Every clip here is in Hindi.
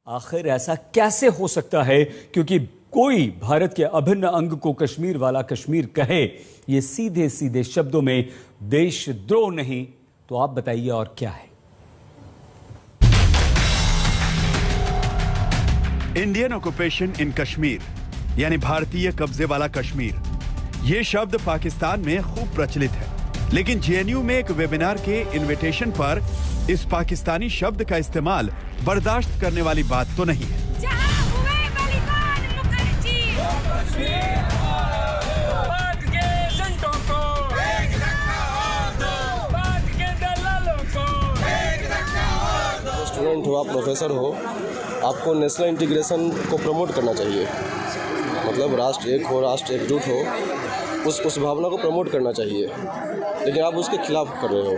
आखिर ऐसा कैसे हो सकता है? क्योंकि कोई भारत के अभिन्न अंग को कश्मीर वाला कश्मीर कहे, ये सीधे सीधे शब्दों में देशद्रोह नहीं तो आप बताइए और क्या है? इंडियन ऑक्यूपेशन इन कश्मीर यानी भारतीय कब्जे वाला कश्मीर, ये शब्द पाकिस्तान में खूब प्रचलित है, लेकिन जेएनयू में एक वेबिनार के इनविटेशन पर इस पाकिस्तानी शब्द का इस्तेमाल बर्दाश्त करने वाली बात तो नहीं है। स्टूडेंट हो, आप प्रोफेसर हो, आपको नेशनल इंटीग्रेशन को प्रमोट करना चाहिए। मतलब राष्ट्र एक हो, राष्ट्र एकजुट हो, उस भावना को प्रमोट करना चाहिए, लेकिन आप उसके खिलाफ कर रहे हो।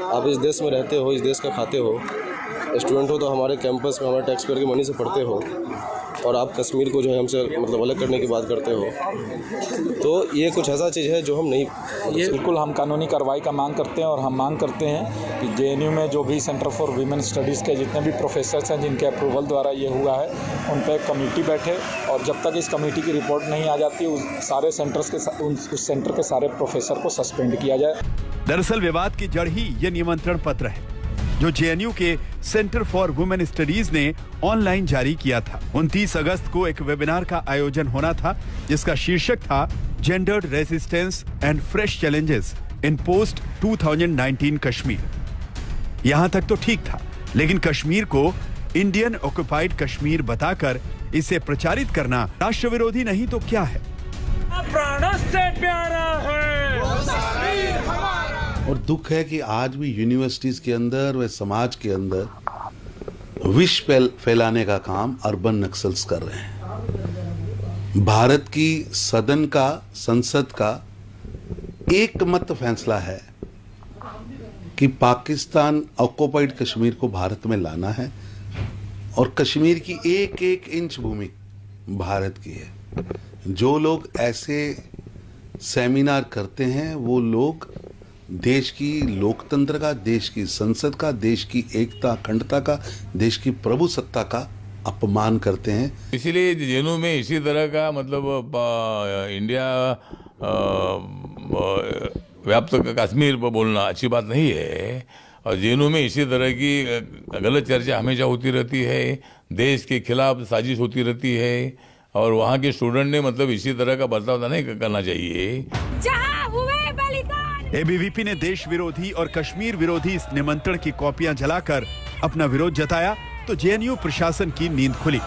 आप इस देश में रहते हो, इस देश का खाते हो, स्टूडेंट हो तो हमारे कैंपस में हमारे टैक्स पेयर की मनी से पढ़ते हो, और आप कश्मीर को जो है हमसे मतलब अलग करने की बात करते हो, तो ये कुछ ऐसा चीज़ है जो हम नहीं, ये बिल्कुल हम कानूनी कार्रवाई का मांग करते हैं। और हम मांग करते हैं कि जेएनयू में जो भी सेंटर फॉर वीमेन स्टडीज़ के जितने भी प्रोफेसर्स हैं जिनके अप्रूवल द्वारा ये हुआ है, उन पर एक कमेटी बैठे, और जब तक इस कमेटी की रिपोर्ट नहीं आ जाती उस सारे सेंटर्स के उस सेंटर के सारे प्रोफेसर को सस्पेंड किया जाए। दरअसल विवाद की जड़ ही ये निमंत्रण पत्र है जो जेएनयू के सेंटर फॉर वुमेन स्टडीज ने ऑनलाइन जारी किया था। 29 अगस्त को एक वेबिनार का आयोजन होना था जिसका शीर्षक था gendered resistance and fresh challenges in post 2019 Kashmir. यहां तक तो ठीक था, लेकिन कश्मीर को इंडियन ऑक्युपाइड कश्मीर बताकर इसे प्रचारित करना राष्ट्र विरोधी नहीं तो क्या है? प्राणों से प्यारा है। और दुख है कि आज भी यूनिवर्सिटीज के अंदर व समाज के अंदर विष फैलाने का काम अर्बन नक्सल्स कर रहे हैं। भारत की संसद का एकमत फैसला है कि पाकिस्तान ऑक्युपाइड कश्मीर को भारत में लाना है और कश्मीर की एक एक इंच भूमि भारत की है। जो लोग ऐसे सेमिनार करते हैं वो लोग देश की लोकतंत्र का, देश की संसद का, देश की एकता अखंडता का, देश की प्रभुसत्ता का अपमान करते हैं। इसीलिए जेएनयू में इसी तरह का मतलब इंडिया व्याप्त कश्मीर पर बोलना अच्छी बात नहीं है, और जेएनयू में इसी तरह की गलत चर्चा हमेशा होती रहती है, देश के खिलाफ साजिश होती रहती है, और वहाँ के स्टूडेंट ने मतलब इसी तरह का बर्ताव नहीं करना चाहिए। एबीवीपी ने देश विरोधी और कश्मीर विरोधी इस निमंत्रण की कॉपियां जलाकर अपना विरोध जताया तो जेएनयू प्रशासन की नींद खुली,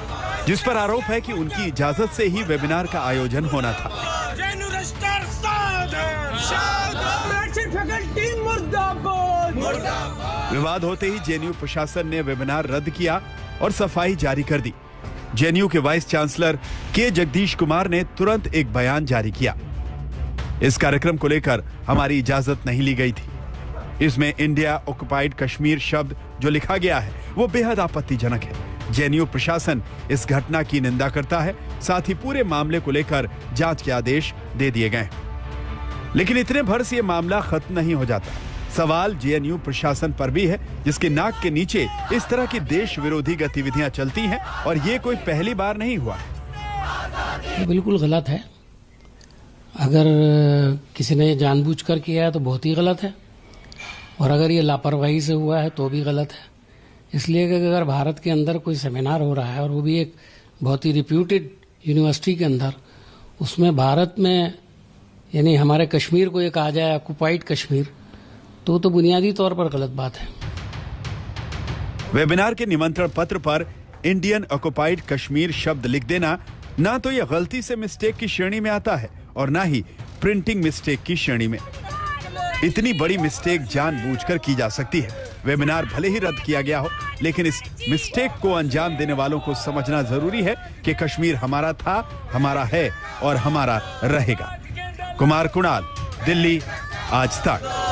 जिस पर आरोप है कि उनकी इजाजत से ही वेबिनार का आयोजन होना था। विवाद होते ही जेएनयू प्रशासन ने वेबिनार रद्द किया और सफाई जारी कर दी। जेएनयू के वाइस चांसलर के जगदीश कुमार ने तुरंत एक बयान जारी किया। इस कार्यक्रम को लेकर हमारी इजाजत नहीं ली गई थी। इसमें इंडिया ऑक्युपाइड कश्मीर शब्द जो लिखा गया है वो बेहद आपत्तिजनक है। जेएनयू प्रशासन इस घटना की निंदा करता है, साथ ही पूरे मामले को लेकर जांच के आदेश दे दिए गए। लेकिन इतने भर से ये मामला खत्म नहीं हो जाता। सवाल जेएनयू प्रशासन पर भी है, जिसके नाक के नीचे इस तरह की देश विरोधी गतिविधियां चलती हैं, और ये कोई पहली बार नहीं हुआ। ये बिल्कुल गलत है। अगर किसी ने जानबूझकर किया है तो बहुत ही गलत है, और अगर ये लापरवाही से हुआ है तो भी गलत है। इसलिए कि अगर भारत के अंदर कोई सेमिनार हो रहा है, और वो भी एक बहुत ही रिप्यूटेड यूनिवर्सिटी के अंदर, उसमें भारत में यानी हमारे कश्मीर को ये कहा जाए ऑक्युपाइड कश्मीर, तो बुनियादी तौर पर गलत बात है। वेबिनार के निमंत्रण पत्र पर इंडियन ऑक्युपाइड कश्मीर शब्द लिख देना ना तो यह गलती से मिस्टेक की श्रेणी में आता है और ना ही प्रिंटिंग मिस्टेक की श्रेणी में। इतनी बड़ी मिस्टेक जानबूझकर की जा सकती है। वेबिनार भले ही रद्द किया गया हो, लेकिन इस मिस्टेक को अंजाम देने वालों को समझना जरूरी है कि कश्मीर हमारा था, हमारा है और हमारा रहेगा। कुमार कुणाल, दिल्ली, आज तक।